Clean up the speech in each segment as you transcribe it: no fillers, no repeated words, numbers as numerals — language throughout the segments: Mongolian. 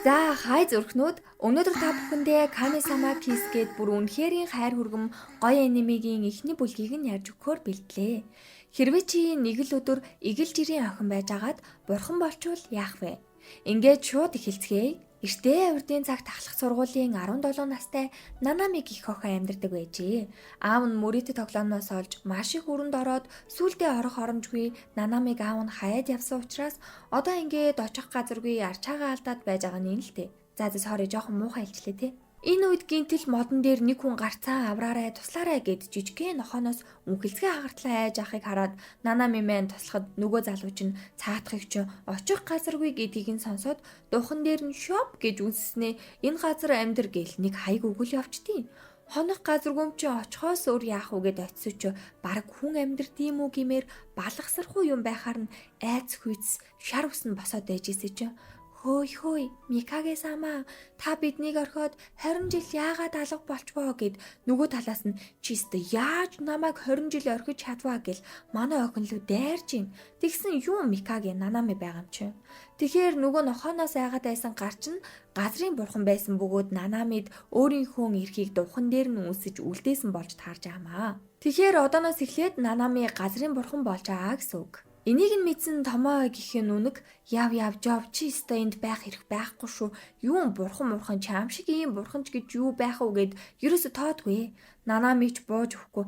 За хай зүрхнүүд өнөөдөр та бүхэндээ Ками-сама Kiss гээд бүр үнэхэрийн хайр хүргэм гоё анимегийн эхний бүлгийг нь ярьж өгөхөөр бэлтлээ. Хэрвээ чи нэг л өдөр игэл жирийн охин байжгаад бурхан болчвол яах вэ? Ингээд шууд эхэлцгээе. Эртээ урдын цагт ахлах сургуулийн 17 настай Нанами гэх охин амьдардаг байжээ. Аав нь мөрөөдөд тоглоомноос олж маш их өрөнд ороод сүулдэ орох оромжгүй Нанамиг аав нь хаяад явсан учраас одоо ингээд очих газаргүй арчаагаа алдаад байж байгаа нь л дээ. За sorry жоохон муухай хэлчлээ те. Энэ үед гинтэл модон дээр нэг хүн гарцаа авраарай туслаарай гэд жижигхэн нохооноос үнхэлцгээ хагартлаа айж ахыг хараад Нанами мэн туслахад нөгөө залуу чинь цаатахыг ч очих газаргүй гэдгийг нь сонсоод духан дээр нь шоп гэж үнсснээ энэ газар амьдр гэл нэг хаяг өгөл явчтیں۔ Хонох газаргүй чи очихоос өөр яах вэ гэд очив ч баг хүн амьдрдийм үү гэмээр балгасархуу юм байхаар нь айц хүйц шар усан босоод байжээсэ чи Хөөй Микаге-сама та биднийг орхиод 20 жил яагаад алга болчвоо гэд нөгөө талаас нь чист яаж намайг 20 жил орхиж чадваа гэл манай охин лүү дайрж ин. Тэгсэн юу Микаге Нанами байгаа юм чи. Тэгэхээр нөгөө нохооноос айгаад байсан гар чинь газрын бурхан байсан бөгөөд Нанамид өөрийнхөө эрхийг духан дээр нь үүсэж үлдээсэн болж таарж аамаа. Тэгэхээр одооноос эхлээд Нанами газрын бурхан болж байгаа гэсэн үг. Энийг нь мэдсэн Томоо гэх нүнэг яв жов чи өстой энд байх хэрэг байхгүй шүү. Юу бурхан чам шиг ийм бурхан ч гэж юу байх вэ гэд ерөөсө тоодгүй. Нанамич бууж өгөхгүй.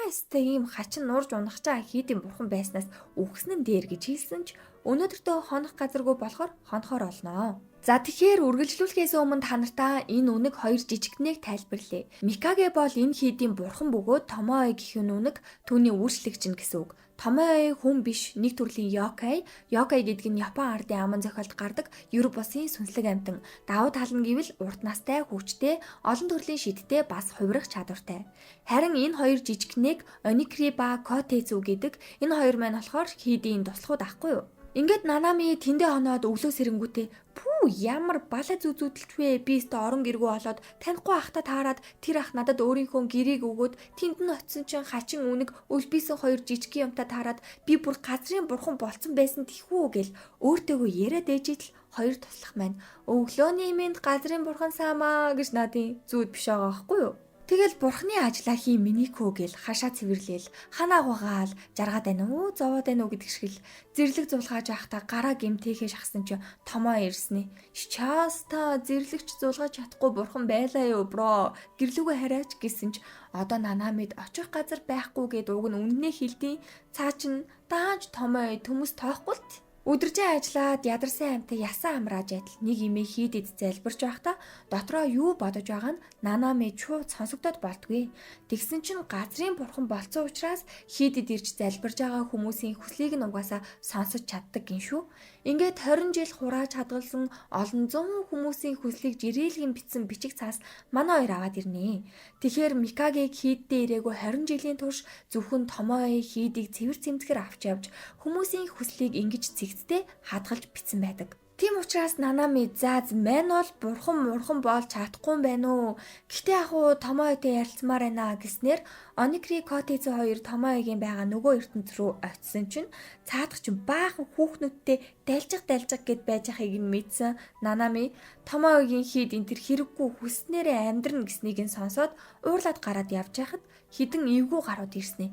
Өстой ийм хачин нурж унах чаа хийдийн бурхан байснаас үхсэн нь дээр гэж хэлсэн ч өнөөдөртөө хонох газаргүй болохоор хонохоор олноо. За тэгэхээр үргэлжлүүлэхээс өмнө та нартаа энэ үнэг хоёр жижигтнийг тайлбарлая. Микаге бол энэ хийдийн бурхан бөгөөд Томоо гэх нүнэг түүний үйлчлэгч нь гэсэн үг. Томоо хүн биш нэг төрлийн Yokai. Yokai гэдэг нь Япон ардын аман зохиолд гардаг Европ улсын сүнслэг амьтан. Давуу тал нь гэвэл урт настай, хүчтэй, олон төрлийн шидтэй бас хувирах чадвартай. Харин энэ хоёр жижигтнийг Оникри ба Котецу гэдэг энэ хоёр маань болохоор хийдийн туслахуд ахгүй юу? Ингээд Нанами тэндээ хоноод өглөө сэрэнгүүтээ пүү ямар бала зүзүүдэлч вэ? Би өстө орон гэргүй болоод танихгүй ахта таарад тэр ах надад өөрийнхөө гэрийг өгөөд тэнд нь очисон чинь хачин үнэг өлбийсэн хоёр жижигхэн юмтай таарад би бүр газрын бурхан болцсон байсан тэхүү гэл өөртөөгөө яриад ээжидэл хоёр туслах маань өглөөний минь газрын бурхан саамаа гэж надын зүуд биш байгаа байхгүй юу? Тэгэл бурхны ажлаа хий минийхөө гэл хашаа цэвэрлээл ханаа угаал жаргаад байна уу зовоод байна уу гэдэг шиг зэрлэг зулгааж байхдаа гараа гэмтээхээ шахсан чи Томоо ирснэ. Шааста зэрлэгч зулгааж чадахгүй бурхан байлаа юу бро гэрлүүгээ хараач гэсэн ч одоо Нанамид очих газар байхгүй гэд уг нь үннээ хэлдیں۔ Цаа чин дааж Томоо төмөс тоохгүй л Өдөржин ажиллаад ядарсан амтай ясан амрааж адил нэг имээ хийдэд залбирч байхдаа дотроо юу бодож байгаа нь Нанами шууд сонсогдоод болдгүй. Тэгсэн чинь газрын бурхан болцсон учраас хийдэд ирж залбирж байгаа хүмүүсийн хүслийг нь угаасаа сонсож чаддаг гин шүү. Ингээд 20 жил хурааж хадгалсан олон зуун хүмүүсийн хүслийг жирээлгэн бичсэн бичиг цаас манай хоёр аваад ирнэ. Тэгэхээр Микаге хийддээ ирээгүй 20 жилийн турш зөвхөн Томоо хийдийг цэвэр цэмцгэр авч явж хүмүүсийн хүслийг ингэж цэгцтэй хадгалж бичсэн байдаг. Тийм учраас Нанами зааз мань бол бурхан болж чадахгүй юм байна уу. Гэхдээ яг уу Томоотой ярилцмаар байна гэснээр Оникри Котецу хоёр Томоогийн байгаа нөгөө ертөнц рүү очисон чинь цаадах чинь баахан хүүхнүүдтэй дайлжих гэд байж ахыг нь мэдсэн Нанами Томоогийн хийд энэ төр хэрэггүй хүснээрээ амьдрна гэснийг нь сонсоод уурлаад гараад явж байхад хідэн эвгүй гарууд ирснэ.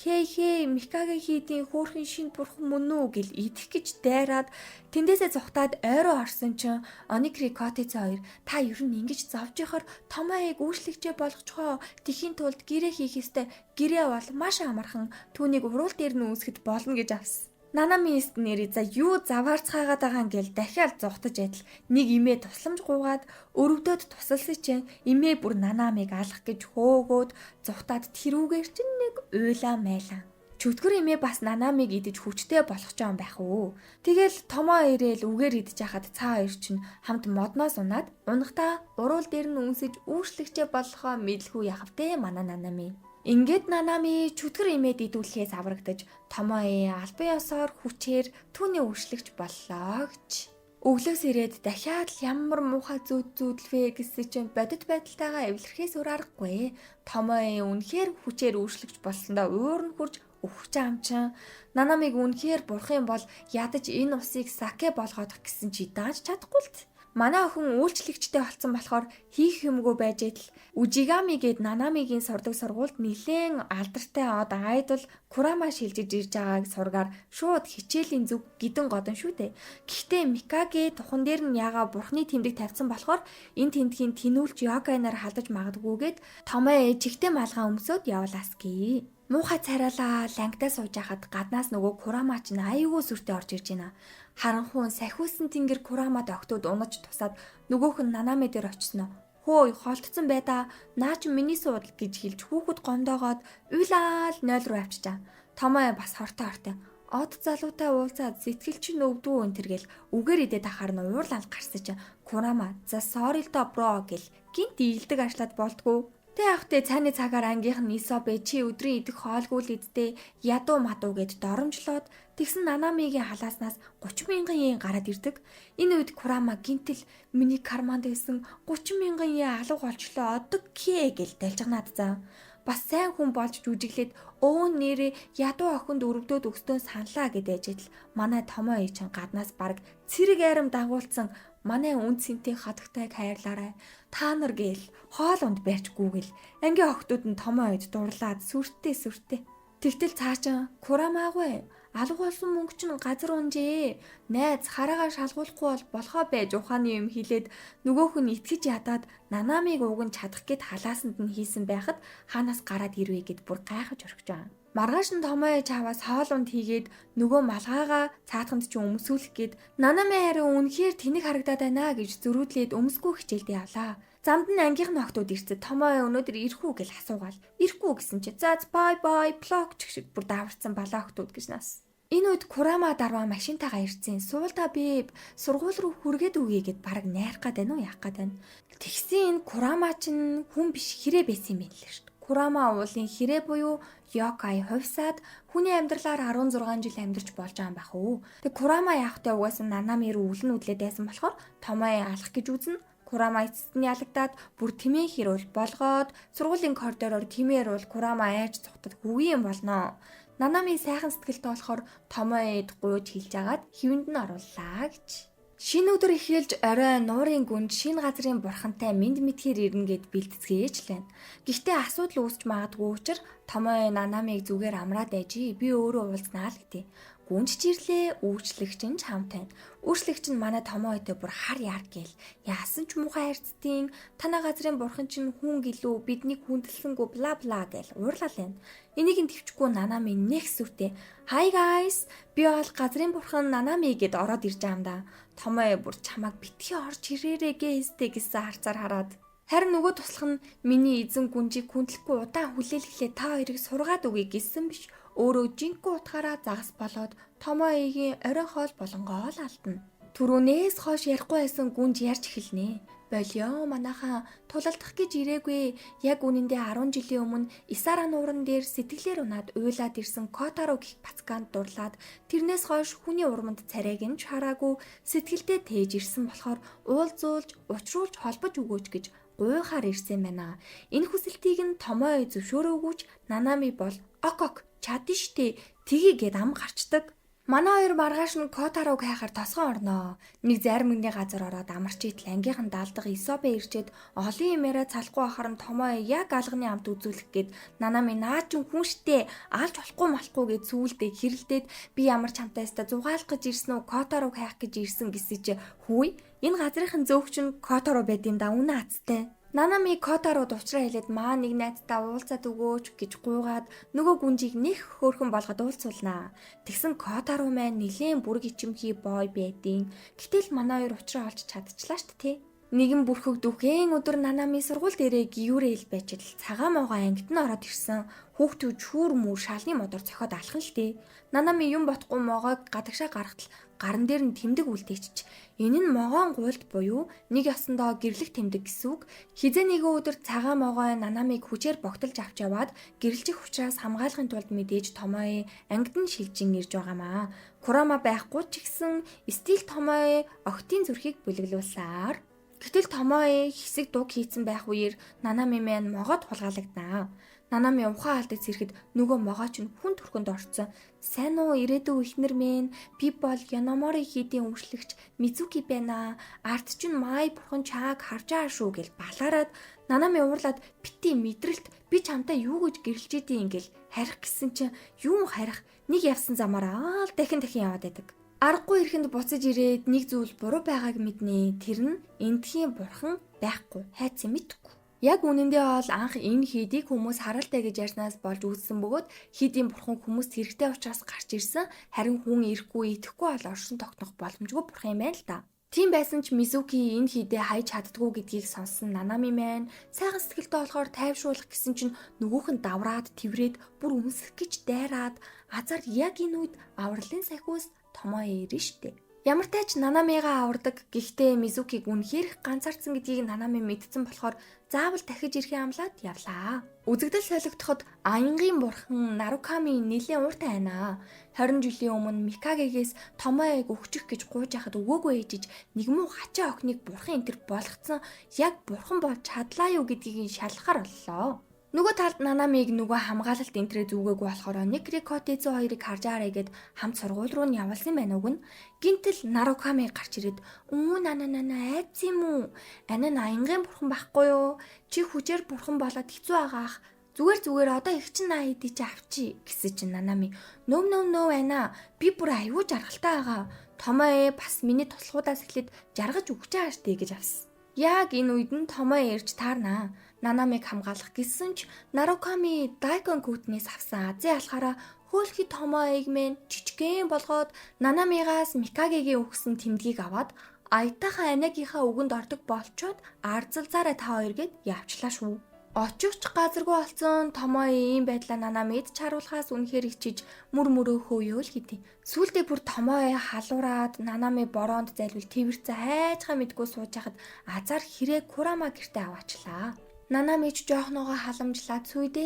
Хей Микаге хийдийн хөөрхөн шинэ бурхан мөн үү гэл идэх гэж дайраад тэндээсээ зүхтаад ойроо орсон чинь Оникри Котецу хоёр та ер нь ингэж зовж яхаар Томооыг үйлчлэгчээ болгочхоо тэхийн тулд гэрээ хийх ёстой гэрээ бол маш амархан түүнийг уруул дээр нь үүсгэж болно гэж авсан. Нанами нэрээ за юу заваарцгаагаад байгаа гэл дахиад зугтаж адил нэг имээ тусламж гуугаад өрөвдөд тусалсан чинь имээ бүр Нанамиг алах гэж хөөгөөд зугтаад тэрүүгээр чинь нэг уйлаа майлаа. Чөтгөр имээ бас Нанамиг идэж хүчтэй болох ч юм байх уу. Тэгэл Томоо ирээл үгээр идэж хахад цаа хоёр чинь хамт модноос унаад унахдаа уруул дээр нь үнсэж үйлчлэгчээ болохоо мэдлгүй яхав те манай Нанами. Ингээд Нанами чөтгөр имээд идүүлэхээс аврагдаж Томоо албан ёсоор хүчээр түүний үйлчлэгч боллоо гэж. Өглөөс ирээд дахиад ямар муухай зүүдлвэ гэсэн чинь бодит байдалтайгаа эвлэрхээс өөр аргагүй. Томоо үнэхээр хүчээр үйлчлэгч болсондоо уурн хурж өгч амчин. Нанамиг үнэхээр бурхан бол ядаж энэ усыг саке болгоодох гэсэн чи дааж чадахгүй л. Манай охин үйлчлэгчтэй болсон болохоор хийх юмгүй байж идэл Үжигами гээд Нанамигийн сурдаг сургуульд нэлээд алдартай од айдол Курама шилжиж ирж байгааг сургаар шууд хичээлийн зүг гидэн годон шүү дээ. Гэхдээ Микаге тухан дээр нь яага бурхны тэмдэг тавьсан болохоор энэ тэмдгийн тэнүүлж йогайнаар халдаж магадгүйгээд томоо чихтэй малгай өмсөд явлаас гээ. Муухай царайлаа лангтаа сууж хахад гаднаас нөгөө Курама ч аяйгуу сүртэй орж ирж байна. Харанхуун сахиусан тэнгэр Курамад огтуд унаж тусаад нөгөөх нь Нанами дээр очсноо. Хөөе холтцсон байдаа. Наа чи миний суудал гэж хэлж хүүхэд гомдоогоод уйлаал 0 руу авчижаа. Томоо бас хортой. Од залуутай уулзаад сэтгэл чинь өвдөө өнтергэл үгээр идээд ахаар нь уурлал гарсаж Курама за sorry л доо бро гэл гинт ийлдэг ашлаад болдгоо. Тэ явахтээ цааны цагаар ангийнх нь Исобэ чи өдрийн идэх хоолгүй л идтээ ядуу мадуу гэд доромжлоод тэгсэн Нанамигийн халааснаас 30,000 yen гараад ирдэг. Энэ үед Курама гинтэл миний карманд байсан 30,000 yen алга болчлоо одог кээ гэл дэлжгнаад заа. Бас сайн хүн болж жүжиглээд өө нэрээ ядуу охинд өрөвдөөд өгстөө саналаа гэдэж л манай томоо ээчин гаднаас бараг цэрэг айрам дагуулсан манай үн цэнтэй хатагтай хайрлаарай. Та нар гээл хоол унд байрчгүйгэл ангийн охтууд нь томоо ид дурлаад сүртэй. Тэгтэл цаашаа Курамаагүй алга болсон мөнгө чинь газар унжээ. Найз хараагаа шалгуулахгүй бол болохоо байж ухааны юм хилээд нөгөөх нь итгэж ядаад Нанамиг ууг нь чадах гэд халаасанд нь хийсэн байхад хаанаас гараад ирвэ гэд бүр гайхаж орхиж байгаа. Маргааш нь томоо чаваас хоол унд хийгээд нөгөө малгайгаа цаатганд ч өмсүүлэх гээд Нанами харин үнэхээр тэнэг харагдаад байна гэж зөрүүдлээд өмсгүй хичээлдээ явлаа. Замд нь ангийнх нь охтууд ирцээ томоо өнөөдөр ирэх үү гэж асуугаал. Ирэхгүй гэсэн чи за бай блок ч шиг бүр даварцсан балаа охтууд гэж нас. Энэ үед Курама дарваа машинтайгаа ирцэн суулта биб сургууль руу хүргээд үгүй гэд бараг найрах гээд байна уу яах гээд байна. Тэгсэн энэ Курама чинь хүн биш хэрэг байсан юм байна лээ шүү. Курама уулын хэрэг буюу Йокай хувьсаад хүний амьдралаар 16 жил амьдарч болж байгаа юм байх уу. Тэг Курама яахтай угаасан Нанами руу үлэн үдлээд байсан болохоор томоо алах гэж үзнэ. Курама эцэст нь ялагдаад бүр тэмээ хэрүүл болгоод сургуулийн коридороор тэмээруул Курама айж цухтад үгүй юм болно. Нанами сайхан сэтгэлтэй болохоор томоо эд гуйж хэлж агаад хивэнд нь орууллаа гэж. Шинэ өдөр эхэлж орой нуурын гүнд шинэ газрын бурхантай мэд мэдхээр ирнэ гэд бэлтцгээч лээ. Гэхдээ асуудал үүсч магадгүй учраас томоо Нанамиг зүгээр амраад ээжи би өөрөө уулзнаа л гэдэг. Гүнж чирлээ үйлчлэгч нь хамтай. Үйлчлэгч нь манай томоотой бүр хар яар гээл. Яасан ч муухай хайрцтын танаа газрын бурхан чинь хүн гэлүү биднийг хүндэлсэнгүү бла бла гээл уурлал байна. Энийг нь төвчгүй Нанами нэг сүртэй. Hi guys. Би бол газрын бурхан Нанами гэд ороод ирж байгаа юм да. Томоо бүр чамайг битгий орж ирээрээ гээстэй гэсэн харцаар хараад. Харин нөгөө туслах нь миний эзэн гүнжийг хүндлэхгүй удаан хүлээлглээ та хоёрыг сургаад өгье гэсэн биш. Өөрөө жинхэнэ утгаараа загас болоод томоо эгийн орой хоол болонгоо л алдна. Түрүүнээс хойш ярихгүй байсан гүнж ярьж эхэлнэ. Болио манайхан тулалдах гэж ирээгүй. Яг үнэндээ 10 жилийн өмнө Исара нууран дээр сэтгэлээр унаад уйлаад ирсэн Котаро гих бацканд дурлаад тэрнээс хойш хүний урманд царайг нь хараагүй сэтгэлдээ тээж ирсэн болохоор уулзуулж учруулж холбож өгөөч гэж гуйхаар ирсэн байна. Энэ хүсэлтийг нь томоо зөвшөөрөөгүй Нанами бол ок чадна штэ тгий гэд ам гарчдаг. Манай хоёр маргааш нь Котарог хайхаар тосгон орноо. Нэг зарим нэгний газар ороод амарч идэл ангийнхан даалдах Исобэ ирчээд олон юмараа цалахгүй ахаар нь томоо яг алганы амт үзүүлэх гээд Нанами наа ч хүн штэ алж болохгүй гэд сүүлдээ хэрэлдээд би ямар чамтайстаа зугаалах гэж ирсэн үү Котарог хайх гэж ирсэн гэсэн чи хүй энэ газрынхан зөөгч нь Котаро байд юм да үнэ хацтай. Нанами Котарод уучраа хэлээд маа нэг найзтай уулзаад өгөөч гэж гуйгаад нөгөө гүнжийг нэх хөөрхөн болгоод уулзуулнаа. Тэгсэн Котаро маань нилийн бүрэг ичимхий бой байдیں۔ Гэтэл манай хоёр уучраа олж чадчихлаа штэ тий. Нэгэн бүрхэг дүхэн өдөр Нанами сургууль дээрээ гиюрэл байж л цагаан могоо ангид нь ороод ирсэн. Хүүхдүүд шүүр мүр шалны модоор цохиод алхан л дээ. Нанами юм ботгүй могоог гадагшаа гаргатал гаран дээр нь тэмдэг үлдээчих. Энэ нь могоон гуйлд буюу нэг ясандаа гэрлэх тэмдэг гэсэн үг. Хизээ нэгэн өдөр цагаан могоо Нанамиг хүчээр богтолж авч яваад гэрэлжих учраас хамгаалахын тулд мэдээж томоо ангид нь шилжин ирж байгаамаа. Курама байхгүй ч гэсэн стил томоо охтын зүрхийг бүлэглүүлсээр гэтэл томоо хэсэг дуг хийцэн байх үеэр Нанами маань могоод хулгайлагдана. Нанами ухаан алдаж ирэхэд нөгөө могооч нь хүн төрхөнд орцсон. Сайн уу ирээдүй ихнэр минь, би бол Яномори хийдийн өмчлөгч Мизуки байна. Арт чинь Май бурхан чааг харж байгаа шүү гэж балаарад Нанами уурлаад бити мэдрэлт би чамтай юу гэж гэрэлж идэе ингээл харих гэсэн чинь юу харих нэг явсан замаараа л дахин яваад байдаг. Аргагүй ирэхэнд буцаж ирээд нэг зүйл буруу байгааг мэднэ. Тэр нь эндхийн бурхан байхгүй хайцсан мэдгүй. Яг үнэндээ бол анх энэ хийдийг хүмүүс харалтай гэж ярьснаас болж үүссэн бөгөөд хийдийн бурхан хүмүүст хэрэгтэй учраас гарч ирсэн. Харин хүн ирэхгүй идэхгүй бол оршин тогтнох боломжгүй бурхан юм байна л да. Тийм байсан ч Мизуки энэ хийдээ хайж чаддгүй гэдгийг сонссон Нанами маань сайхан сэтгэлтэй болохоор тайвшруулах гэсэн чинь нөгөөх нь давраад тэврээд бүр өмсөх гэж дайраад азар яг энэ үед авралын сахиус Томоо ирнэ штэ. Ямар ч тач Нанамигаа авардаг. Гэхдээ Мизукиг үнэхээр их ганцаардсан гэдгийг Нанами мэдсэн болохоор заавал дахиж ирэхээ амлаад явлаа. Үзэгдэл солигдоход аянгийн бурхан Наруками нэлээд ууртай байна. 20 жилийн өмнө Микагегээс Томоог өгчих гэж гуйж яхад өгөөгүй ээжиж нэг муу хачаа охиныг бурхан энтер болгоцсон. Яг бурхан болж чадлаа юу гэдгийг шалгахаар боллоо. Нөгөө талд Нанамиг нөгөө хамгаалалт энтрээ зүгээгүй болохоор Некрикотиз хоёрыг харж аарай гэд хамт сургууль руу нь явуулсан байна уг нь. Гинтэл Наруками гарч ирээд нана айц юм уу? Ани аянгийн бурхан байхгүй юу? Чи хүчээр бурхан болоод хэцүү байгаах. Зүгээр одоо их чин наа идэж авчи гэсэн чинь Нанами нөө байна. Би бүр аюу жаргалтай байгаа. Томоо бас миний туслахуудаас эхлээд жаргаж өгч байгаа штэ гэж авсан. Яг энэ үед нь Томоо ирж таарнаа. Нанамиг хамгаалах гэсэн ч Наруками Дайкон Кутнээс авсан азын алхаараа хөөлхий Томоог мэн жижигхэн болгоод Нанамигаас Микагегийн өгсөн тэмдгийг аваад аятайхан анагийнхаа үгэнд ордог болчоод арзалзаараа та хоёр гээд явчлаа шүү. Очихч газаргүй болсон Томоо ийм байдлаа Нанамид чаруулахаас үнэхээр ичиж мөрөө хөөё л хэдий. Сүүлдээ бүр Томоо халуураад Нанами бороонд зайлвал твэрцээ хайжгаа мэдгүй сууж хахад азар хэрэг Курама гэртээ аваачлаа. Нанами ч жоохногоо халамжлаад сүйд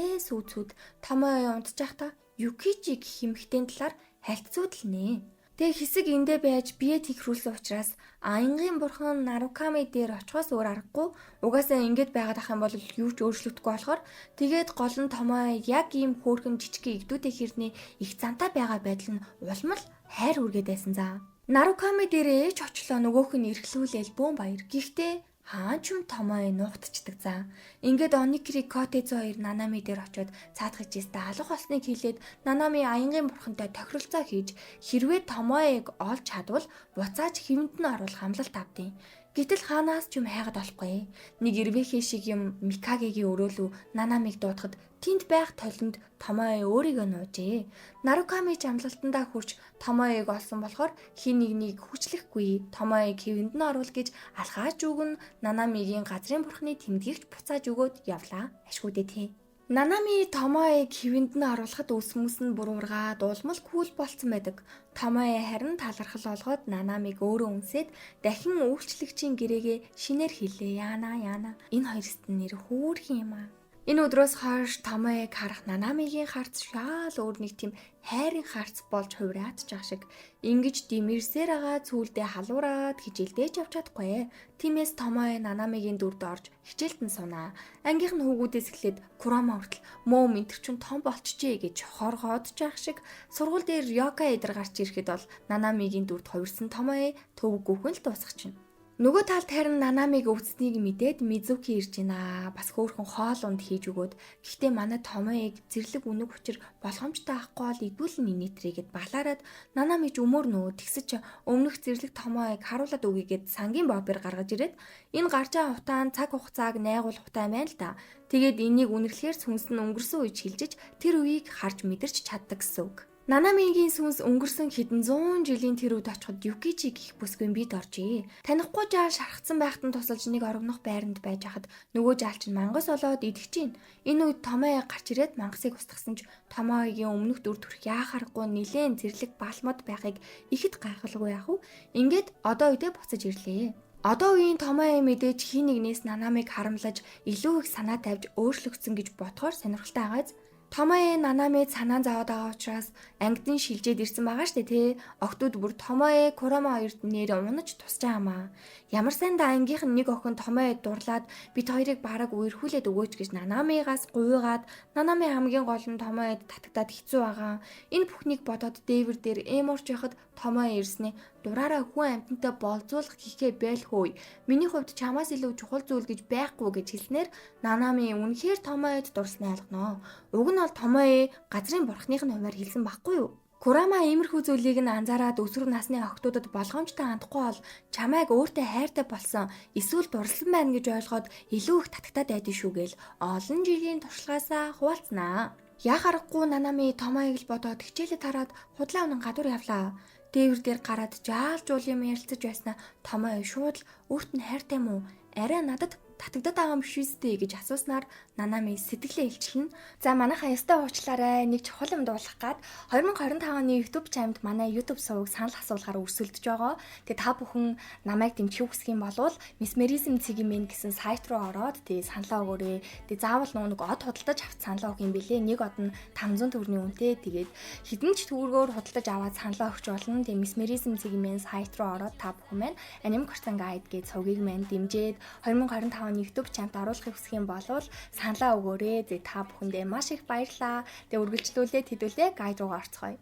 Томоо унтчихтаа Юкичи гэх хэмхтэн талаар хальтцуудлнэ. Тэг хэсэг эндэ байж бие тихрүүлсэн учраас аянгийн бурхан Наруками дээр очихоос өөр аргагүй. Угаасаа ингэж байгаад ах юм бол юу ч өөрчлөгдөхгүй болохоор тэгээд гол нь Томоо яг ийм хөөрхөн жижиг игдүүдээ хэрнээ их зантай байгаа байдал нь улмал хайр үргээд байсан за. Наруками дээр ээж очлоо нөгөөх нь эргэлүүлээл бөөн баяр. Гэхдээ хаан ч юм Томоо нуугдчихдаг за. Ингээд Оникрикотиз хоёр Нанами дээр очиод цаадах гэжтэй алах болсныг хэлээд Нанами аянгийн бурхантай тохиролцоо хийж хэрвээ Томоог олж чадвал буцааж хэвэнд нь оруулах амлалт авдیں۔ Гэтэл хаанаас ч юм хайгаад олохгүй. Нэг ирвэхээ шиг юм Микагегийн өрөөлөв Нанамиг дуудахад тэнд байх толинд Томоо өөрийгөө нуужээ. Наруками ч амлалтандаа хүрч Томоог олсон болохоор хин нэгнийг хүчлэхгүй Томоог хэвэнд нь оруул гэж алхаач өгөн Нанамигийн газрын бурхны тэмдгийгч буцааж өгөөд явлаа. Ашгүйдээ тий. Нанами Томоог хэвэнд нь оруулахад үсмэс нь буруугаад улмал кул болцсон байдаг. Томоо харин талархал олгоод Нанамиг өөрөө үнсээд дахин үйлчлэгчийн гэрээгээ шинээр хэлээ. Яана. Энэ хоёрт нэр хөөрхөн юм аа. Энэ өдрөөс хойш Томоог харах Нанамигийн харц шаал өөр нэг тийм хайрын харц болж хувраад ч шиг ингэж димэрсээр байгаа цүүлдээ халуураад хичээлдэж явж чадахгүй. Тиймээс Томоо Нанамигийн дүрд орж хичээлд нь сунаа. Ангийнх нь хүүгүүдээс эхлээд Курама хүртэл мөө мэнтэрчүн том болчихжээ гэж хоргоод ч шиг сургууль дээр Рёка эдэр гарч ирэхэд бол Нанамигийн дүрд хувирсан Томоо төвгүүхэн л дуусах чинь. Нөгөө талд харин Нанамиг өвцнийг мэдээд Мизуки ирж байна. Бас хөөрхөн хоол унд хийж өгөөд гэхдээ манай Томоог зэрлэг үнэг учир болгоомжтой авахгүй бол идвэл нинэтрээгээд балаарад Нанами ч өмөрнөө тэгсэж өмнөх зэрлэг Томоог харуулад өгьегээд сангийн бобер гаргаж ирээд энэ гарч байгаа хутаан цаг хугацааг найгуул хутай байна л да. Тэгээд энийг үнэрлэхээр сүнс нь өнгөрсөн үеж хилжиж тэр үеийг харж мэдэрч чаддаг гэсэн үг. Нанамигийн сүнс өнгөрсөн хэдэн зуун жилийн тэр үед очиход Юкичи гих бүсгүй бид оржээ. Танихгүй жаал шархсан байхад нь тусалж нэг орогнох байранд байж хахад нөгөө жаал чинь мангас олоод идэх чинь. Энэ үед Томоо гарч ирээд мангасыг устгасан ч Томоогийн өмнөх дүр төрх яахарахгүй нилээн зэрлэг балмод байхыг ихэд гайхалгүй яах вэ? Ингээд одоо үедээ буцаж ирлээ. Одоо үеийн Томоо мэдээж хин нэгнээс Нанамиг харамлаж илүү их санаа тавьж өөрчлөгдсөн гэж бодохоор сонирхолтой байгааз. Томоe Нанамид санаан зовоод байгаа учраас ангидын шилжээд ирсэн байгаа штэ тий. Охтууд бүр Томоe Курама хоёрт нэр унаж тусч байгаамаа. Ямар сайндаа ангийнх нь нэг охин Томоe дурлаад бид хоёрыг бараг үерхүүлээд өгөөч гэж Нанамигаас гуйгаад Нанами хамгийн гол нь Томоед татагдаад хэцүү байгаа. Энэ бүхнийг бодоод дээвэр дээр эморч яхад Томоe ирснэ. Дураараа хүн амьтантай болцуулах хийхээ байлгүй. Миний хувьд чамаас илүү чухал зүйл гэж байхгүй гэж хэлснээр Нанами үнэхээр Томоед дурснаа ойлгоноо. Уг нь бол Томоe газрын бурхных нь хуваар хэлсэн байхгүй юу? Курама иймэрхүү зүйлийг нь анзаараад өсвөр насны охтуудад болгоомжтой хандахгүй бол чамайг өөртөө хайртай болсон эсвэл дурлсан байна гэж ойлгоод илүү их татагтаад байдэн шүү гээл олон жилийн туршлагаасаа хуваалцнаа. Яа харахгүй Нанами Томоег л бодоод хичээлээ тараад худлаа унан гадуур явлаа. Дээвэр дээр гараад жаал жуул юм ярилцаж байснаа Томоe шууд л өөрт нь хайртай мүү? Арай надад татагдаад байгаа юм биш үстэй гэж асууснаар Нанами сэтгэлээ илчлэн за манайхаа ястай уучлаарай нэг чухал юм дуулах гад 2025 оны YouTube чанамд манай YouTube суваг санал асуулгаар өрсөлдөж байгаа. Тэгээ та бүхэн намайг дэмжих хүсэх юм бол Mesmerism CGM гэсэн сайт руу ороод тэгээ саналаа өгөөрэй. Тэгээ заавал нэг од худалдаж авах саналаа өгөх юм бэлээ. Нэг од нь 500 төгрөгийн үнэтэй. Тэгээд хэдэн ч төгрөгөөр худалдаж аваад саналаа өгч болно. Тэгээ Mesmerism CGM сайт руу ороод та бүхэн маань Anime Curtain Guide гэж цугийг маань дэмжиж 2025 оны YouTube чанамд оруулахыг хүсэх юм бол саналаа өгөөрэй. Зэ та бүхэндээ маш их баярлалаа. Тэгээ үргэлжлүүлээд хэдүүлээ гайд руугаа орцгоё.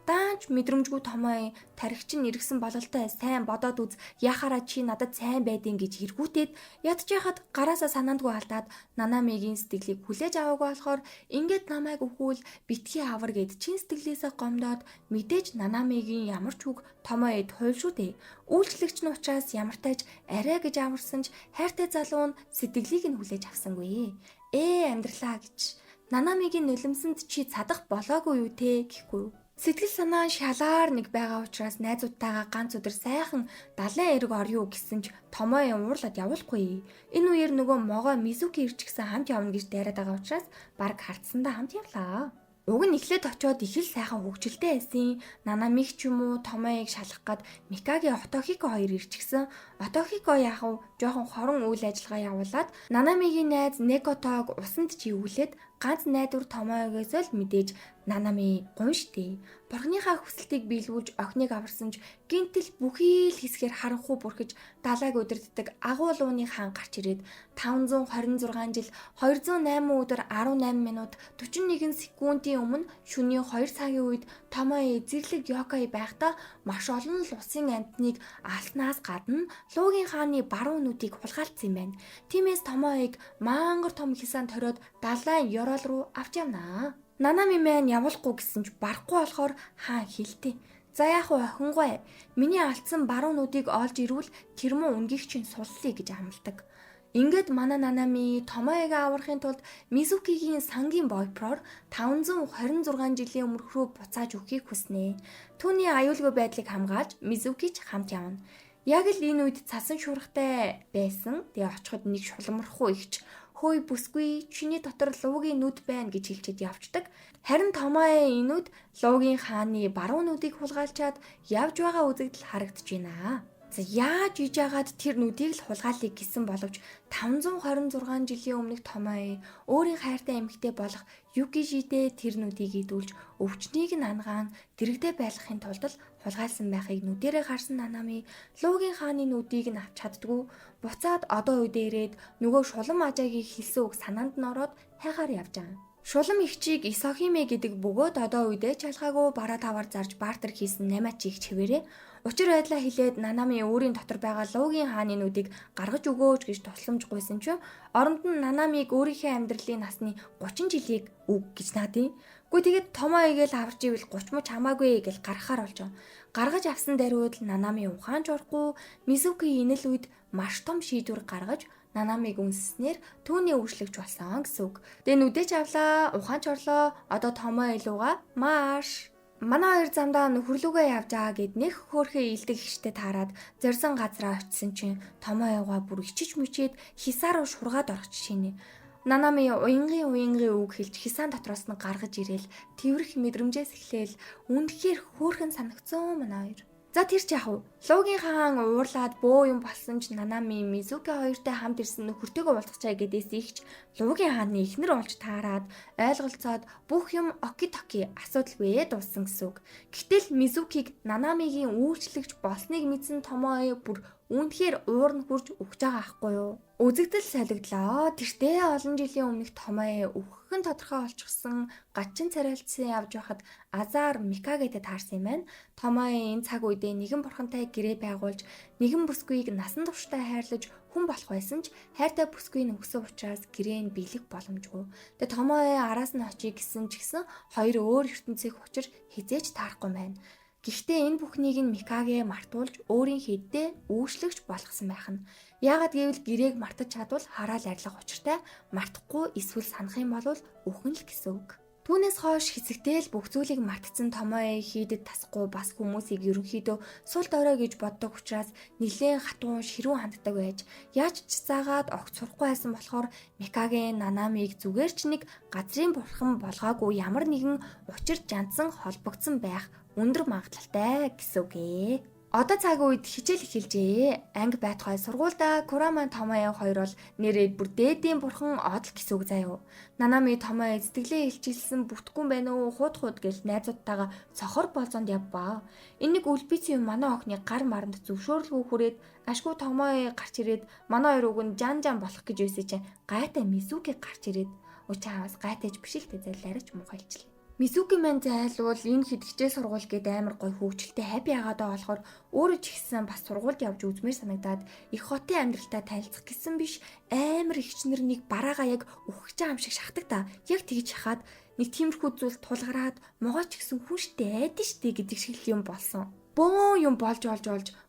Даанч мэдрэмжгүй Томоe тархич нь иргсэн бололтой сайн бодоод үз яхаараа чи надад сайн байдیں۔ Гэж хэрэггүүтээд ядчихад гараасаа санаандгүй алдаад Нанамигийн сэтгэлийг хүлээж аваагүй болохоор ингээд намайг өхүүл битгий авар гэд чин сэтгэлээсээ гомдоод мэдээж Нанамигийн ямар ч үг Томоед хуйл шүү дээ. Үйлчлэгч нь учраас ямартайч арай гэж аварсан ч хайртай залуу нь сэтгэлийг нь хүлээж авсангүй. Амьдралаа гэж Нанамигийн нулимсанд чи цадах болоогүй юу те гэхгүй. Сэтгэл санаа шалаар нэг байгаа учраас найзуудтайгаа ганц өдөр сайхан далайн эрг орё гэсэн ч Томоe уурлаад явуулахгүй. Энэ үеэр нөгөө могоо Мизуки ирчихсэн хамт явна гэж дайраад байгаа учраас баг хартсандаа хамт явлаа. Уг нь эхлээд очиод их л сайхан хөвгчлээ байсан. Нанамиг ч юм уу Томоег шалгах гад Микаги Отохико хоёр ирчихсэн. Отохико яах вэ? Жохон хорон үйл ажиллагаа явуулаад Нанамигийн найз Некотог усанд живүүлээд ганц найдвар Томоегоос л мэдээж Нанами гунштэй. Бурхныхаа хүсэлтийг биелүүлж охиныг аварсан ч гинтэл бүхий л хэсгээр харанхуй бүрхэж далайг удирддаг агуулууны хаан гарч ирээд 526 жил 208 өдөр 18 минут 41 секундын өмнө шөнийн 2 цагийн үед Томоe зэрлэг Йокой байхдаа маш олон л усын амьтныг алснаас гадна Луугийн хааны баруун нүдийг хулгайлцсан юм байна. Тиймээс Томоег мангар том хисаан ториод далайн Ёрол руу авч явнаа. Нанами маань явуулахгүй гэсэн ч барахгүй болохоор хаан хэлтий. За яах вэ охингой? Миний алдсан баруун нүдийг олж ирвэл тэр мөн үнгийг чинь суллаа гэж амладаг. Ингээд манай Нанами Томоег аврахын тулд Мизукигийн сангийн бойпроор 526 жилийн өмнөх рүү буцааж өгөхийг хүснэ. Түүний аюулгүй байдлыг хамгаалж Мизуки ч хамт явна. Яг л энэ үед цасан шуургатай байсан. Тэгээ очиход нэг шулмархгүй ихч хөөе бүсгүй чиний дотор Луугийн нүд байна гэж хэлчихэд явцдаг. Харин Томоe энэ үед Луугийн хааны баруун нүдийг хулгайлчаад явж байгаа үзэгдэл харагдаж байна. За яаж иж яагаад тэр нүдийг л хулгайлыг гэсэн боловч 526 жилийн өмнөх Томоe өөрийн хайртай эмэгтэй болох Юкижидэ тэр нүдийг идүүлж өвчнийг нь ангаан дэрэгдээ байлгахын тулд л хулгайлсан байхыг нүдэрээ харсан Нанами Луугийн хааны нүдийг нь авч чаддгүй буцаад одоо үдээ ирээд нөгөө шулам ажаагийг хэлсэн үг санаанд нь ороод хайхаар явж байгаа. Шулам ихчийг Исохиме гэдэг бөгөөд одоо үедээ чалгаагүй бараа таваар зарж бартер хийсэн Намачийг чивээрээ учир байдлаа хэлээд Нанами өөрийн дотор байгаа Луугийн хааны нүдийг гаргаж өгөөч гэж тусламж гуйсан ч оронд нь Нанамиг өөрийнхөө амьдралын насны 30 жилийг өг гэж наадیں۔ Гэхдээ тэгээд Томоег л аварч ивэл 30 мөч хамаагүй гэж гаргахаар болж байгаа. Гаргаж авсан даруйд л Нанами ухаанч орохгүй Мизуки энэ л үед маш том шийдвэр гаргаж Нанамиг үнснээр түүний үйлчлэгч болсон гэсэн үг. Тэгээ нүдэж авлаа, ухаанч орлоо. Одоо Томоe луга марш. Манай хоёр замдаа нөхөрлөгөө явж байгаа гэд нэг хөөрхөө илдэг ихтэй таарад зорьсон газраа очисон чинь Томоега бүр ичиж мүчээд хисаа руу шургаад орох жишээ. Нанами уянгийн үг хэлж хисаан дотроос нь гаргаж ирээл тэрвэрх мэдрэмжээс эхлээл үнэхээр хөөрхөн санагцсан манай хоёр. За тэр ч яах вэ? Луугийн хаан уурлаад бөө юм болсон ч Нанами Мизуки хоёртой хамт ирсэн нөхөртөөгөө уулзчаа гэдээс ихч Луугийн хааны эхнэр олж таарад ойлголцоод бүх юм оки-токи асуудалгүй дууссан гэсэн үг. Гэтэл Мизукиг Нанамигийн үйлчлэгч болсныг мэдсэн Томоe бүр үнэхээр уурн хурж өгч байгаа ахгүй юу? Үзэгдэл солигдлоо. Тэртээ олон жилийн өмнөх Томоe өгөхөн тодорхой олчихсан гачин царайлтсан явж байхад Азар Микагетэй таарсан юм байна. Томоe энэ цаг үедээ нэгэн бурхантай гэрээ байгуулж нэгэн бүсгүйг насан туршдаа хайрлаж хүн болох байсан ч хайртай бүсгүйн өгсөн учраас гэрээ нь биелэх боломжгүй. Тэгээ Томоe араас нь очие гэсэн ч гэсэн хоёр өөр ертөнцийг учир хизээж таарахгүй байна. Гэхдээ энэ бүхнийг нь Микаге мартуулж өөрийн хэддээ үүшлэгч болгосон байх нь. Яагаад гэвэл гэрээг мартаж чадвал хараал арилах учиртай, мартахгүй эсвэл санах юм бол үхэн л гэсэн үг. Түүнээс хойш хэсэгтэл бүх зүйлийг мартсан Томоe хийдэд тасахгүй бас хүмүүсийг ерөнхийдөө сул дорой гэж боддог учраас нэлээд хатуун ширүүн ханддаг байж яаж ч заагаад огт сурахгүй байсан болохоор Микаге Нанамиг зүгээр ч нэг газрын бурхан болгоогүй ямар нэгэн учир жандсан холбогдсон байх өндөр магадлалтай гэсэн үг ээ. Одоо цаг үед хичээл эхэлжээ. Анги байтугай сургуультай Курама Томоe хоёр бол нэрээ бүр дээдийн бурхан Одл гэсэн үг заяа. Нанами Томоe сэтгэлээ илчилсэн бүтгэн байна уу хууд гэл найзуудтайгаа цохор болзонд явбаа. Энэ нэг үлбицийн манай охины гар маранд зөвшөөрлгүй хүрээд ашгүй Томоe гарч ирээд манай хоёр уг нь жан болох гэж байсан чинь гайтай Мизуки гарч ирээд учаавас гайтайж биш л тэ зайлаарч мухайлчлаа. Мизуки маань зайлвал энэ хэд хичээл сургууль гээд амар гой хөвгчлөлтэй хаппи ягаадаа болохоор өөрөө ч ихсэн бас сургуульд явж үзмээр санагдаад их хотын амьдралтай танилцах гэсэн биш амар ихчнэр нэг бараагаа яг үхэж байгаа юм шиг шахдаг та. Яг тэгж хахаад нэг тиймэрхүү зүйл тулгараад могооч гэсэн хүн штэ айдэн штэ гэдэг шиг юм болсон. Бөө юм болж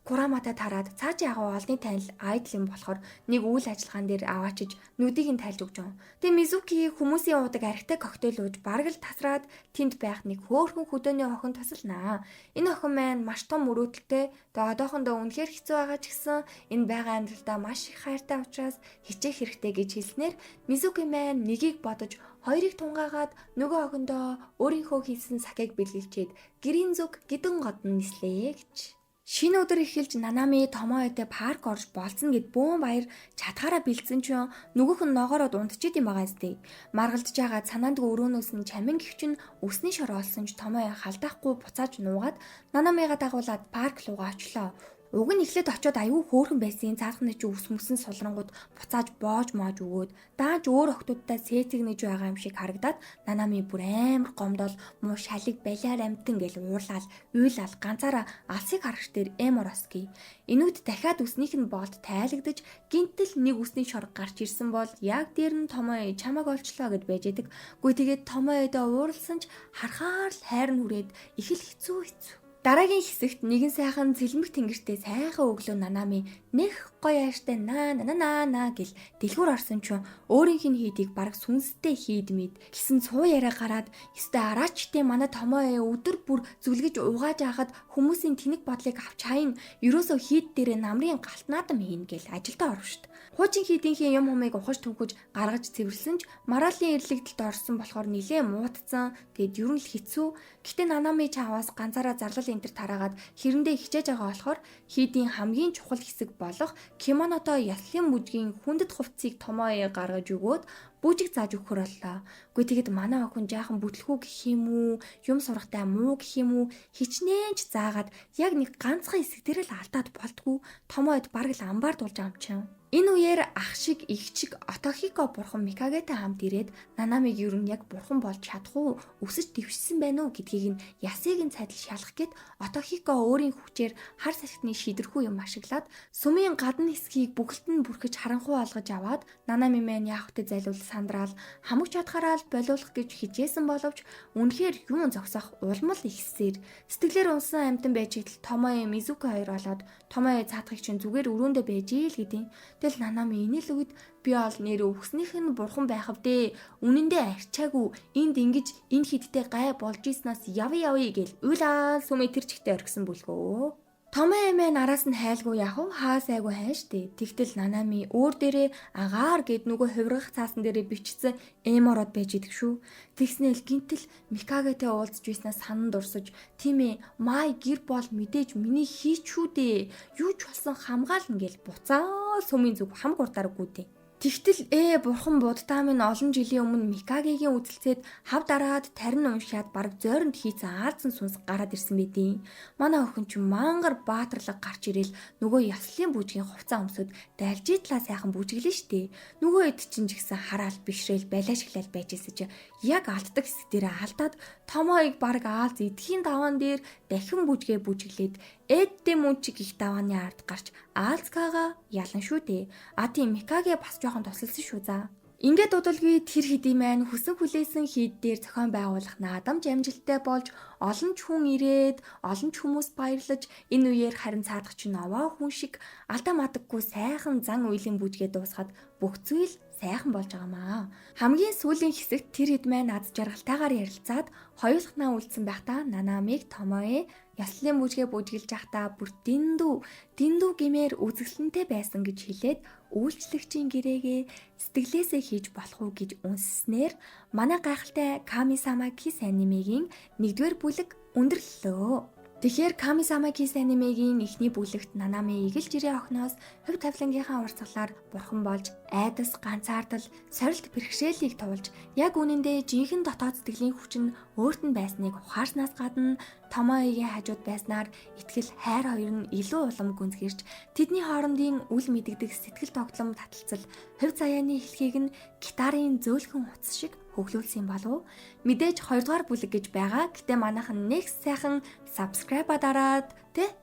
Кураматай тараад цааш ягуу олны танил айдл юм болохоор нэг үйл ажиллагаан дээр аваачиж нүдийг нь тайлж өгч юм. Тэгээ Мизуки хүмүүсийн уудаг архитай коктейл ууж бараг л тасраад тэнд байх нэг хөөхөн хөдөөний охин тасалнаа. Энэ охин маань маш том өрөөдөлтэй. Тэгээ одоохондоо үнэхээр хэцүү байгаа ч гэсэн энэ байгаа амьдралдаа маш их хайртай учраас хичээх хэрэгтэй гэж хэлснээр Мизуки маань нэгийг бодож хоёрыг тунгаагаад нөгөө охиндоо өөрийнхөө хийсэн сакийг бэлгэлчээд гэрийн зүг гидэн годон нислээ гэж. Шинэ өдөр эхэлж Нанами Томоeтэй парк орж болцсон гэд бөөн баяр чадхаараа бэлдсэн ч нөгөөх нь ногоороод унтчихэд юм байгаа зү. Маргалдж байгаа цанаандг өрөөнөөс нь чамин гихчин өсний шор олсон ч Томоe халдаахгүй буцааж нуугаад Нанамига дагуулад парк руугаа очлоо. Уг нь эхлээд очиод аюу хөөрхөн байсан цаадхны чи ус мөсөн солронгууд буцааж боож моож өгөөд дааж өөр охтуудтай сээцэгнэж байгаа юм шиг харагдаад Нанами бүр амар гомдол муу шалиг балиар амтан гэл уурлал уйлал ганцаараа алсыг харагч дээр эмороски. Энүүд дахиад үснийх нь болд тайлагдаж гинтэл нэг үсний шор гарч ирсэн бол яг дээр нь Томоe чамаг олчлоо гэд байж идэг. Гүй тэгээд Томоeдээ уурлсан ч харахаар л хайр нь хүрээд их л хэцүү. Дараагийн хэсэгт нэгэн сайхан цэлмэг тэнгэртэй сайхан өглөө Нанами нэх гоё ааштай наа гэл дэлгүүр орсон ч өөрийнх нь хийдийг бараг сүнстэй хийдмэд гисэн цуу яриа гараад ёстой араачтай манай Томоe өдөр бүр зүлгэж угааж ахад хүмүүсийн тэнэг бодлыг авч хайн ерөөсөө хийд дээрээ намрын галтнаадам хийн гэл ажилдаа орв штт. Хуучин хийдийнхээ юм хумыг ухаж төвхөж гаргаж цэвэрлсэн ч мараалын эрлэгдэлд орсон болохоор нилээ муудсан. Тэгэд ер нь л хэцүү. Гэтэ Нанами чаваас ганцаараа зарлал энтер тараагаад хэрэндээ хичээж байгаа болохоор хийдийн хамгийн чухал хэсэг болох кимоното яслын мүжгийн хүндэт хувцсыг Томоe гаргаж өгөөд бүжиг зааж өгөхөр боллоо. Гүй тэгэд манай охин жаахан бүтлэхүү гэх юм уу, юм сурахтай муу гэх юм уу хичнээн ч заагаад яг нэг ганцхан хэсэг дээр л алдаад болтгүй Томоед бараг л амбаар дулж байгаа юм чинь. Энэ үеэр ах шиг их чиг Отохико бурхан Микагетэй хамт ирээд Нанамиг юу нь яг бурхан болж чадах уу, өсөж дэвшсэн байна уу гэдгийг нь ясыг нь цайдл шалах гээд Отохико өөрийн хүчээр хар салхитны шидэрхүү юм ашиглаад сүмийн гадна хэсгийг бүгд нь бүрхэж харанхуй олгож аваад Нанами мэн яахтай зайлуул сандраал хамаг чадхаараа л болиулах гэж хичээсэн боловч үнэхээр юун зогсох улмал ихсээр сэтгэлээр унсан амтан байж идэл Томоe Мизуки хоёр болоод Томоe цаадахыг чинь зүгээр өрөөндөө байж ийл гэдیں۔ Тэгэл Нанами энэ л үед би ол нэр өгснийх нь бурхан байхав дээ. Үнэндээ арчаагүй энд ингэж энэ хидтэй гай болж ийснаас яв гэл уйлаа сүмээ тэр чигтээ оргисон бүлгөө. Томоо эмээ нараас нь хайлгүй яхав хаа сайгүй хайн штэ. Тэгтэл Нанами өөр дээрээ агаар гэд нөгөө хувиргах цаасан дээрээ бичсэн эм ороод байж идэг шүү. Тэгснээл гинтэл Микагетэй уулзж байснаас сананд урсаж тийм ээ Май гэр бол мэдээж миний хийчүү дээ. Юу ч болсон хамгаална гэл буцаа сүмийн зүг хамг урдааргүй дээ. Тэгтэл бурхан буддаа минь олон жилийн өмнө Микагегийн үзэлцээд хав дараад тарин уншаад бараг зойронд хийцэн аалзан сүнс гараад ирсэн байдیں۔ Манай охин ч мангар баатарлаг гарч ирэл нөгөө яслын бүжгийн хувцас өмсөд дайлжитлаа сайхан бүжиглэн штэ. Нөгөө эд чинь ч гэсэн хараал бишрээл балиашглал байжсэн чи яг алддаг хэсэг дээр алдаад томооёг бараг аалз эдхийн даваан дээр дахин бүжгээ бүжиглээд эддэ мөн чи гих давааны ард гарч аалцкаага ялан шүү дээ. А тийм Микаге бас жоохон тусалсан шүү за. Ингээд удалгүй тэр хэдий маань хүсэн хүлээсэн хийд дээр зохион байгуулах наадамж амжилттай болж олон ч хүн ирээд олон ч хүмүүс баярлаж энэ үеэр харин цаадах чинь овоо хүн шиг алдаа мадаггүй сайхан зан үйлийн бүжгээ дуусгаад бүх зүйл сайхан болж байгаамаа. Хамгийн сүүлийн хэсэгт тэр хэд маань аз жаргалтайгаар ярилцаад хоёулахнаа үлдсэн байхдаа Нанамиг Томоe яслын бүжгээ бүжгэлж байхдаа бүр дэндүү гэмээр үзэсгэлэнтэй байсан гэж хэлээд үйлчлэгчийн гэрээгээ сэтгэлээсээ хийж болох уу гэж үнсснээр манай гайхалтай Ками-сама Kiss анимегийн 1-р бүлэг өндөрлөлөө. Тэгэхээр Ками-сама Kiss анимегийн эхний бүлэгт Нанами игэл жирийн охиноос хувь тавилангийнхаа урсгалаар бурхан болж айдас, ганцаардал, сорилт бэрхшээлийг туулж яг үнэндээ жинхэнэ дотоод сэтгэлийн хүч нь өөрт нь байсныг ухаарснаас гадна Томоегийн хажууд байснаар итгэл хайр хоёр нь илүү улам гүнзгийрч тэдний хоорондын үл мэдэгдэх сэтгэл тогтлом таталцал хувь заяаны хэлхийг нь гитарын зөөлхөн утас шиг хөглүүлсэн болов. Мэдээж 2 дугаар бүлэг гэж байгаа. Гэтэ манайхан next сайхан subscribe дараад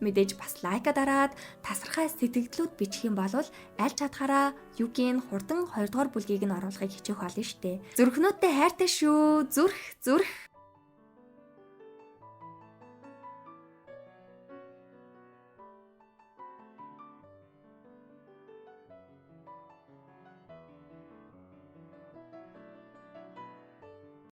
мэдээж бас лайка дараад тасархай сэтгэлдлүүд бичих юм бол аль чадхаараа юугийн хурдан 2 дугаар бүлгийг нь оруулахыг хичээх болно штэ. Зүрхнүүдтэй хайртай шүү. Зүрх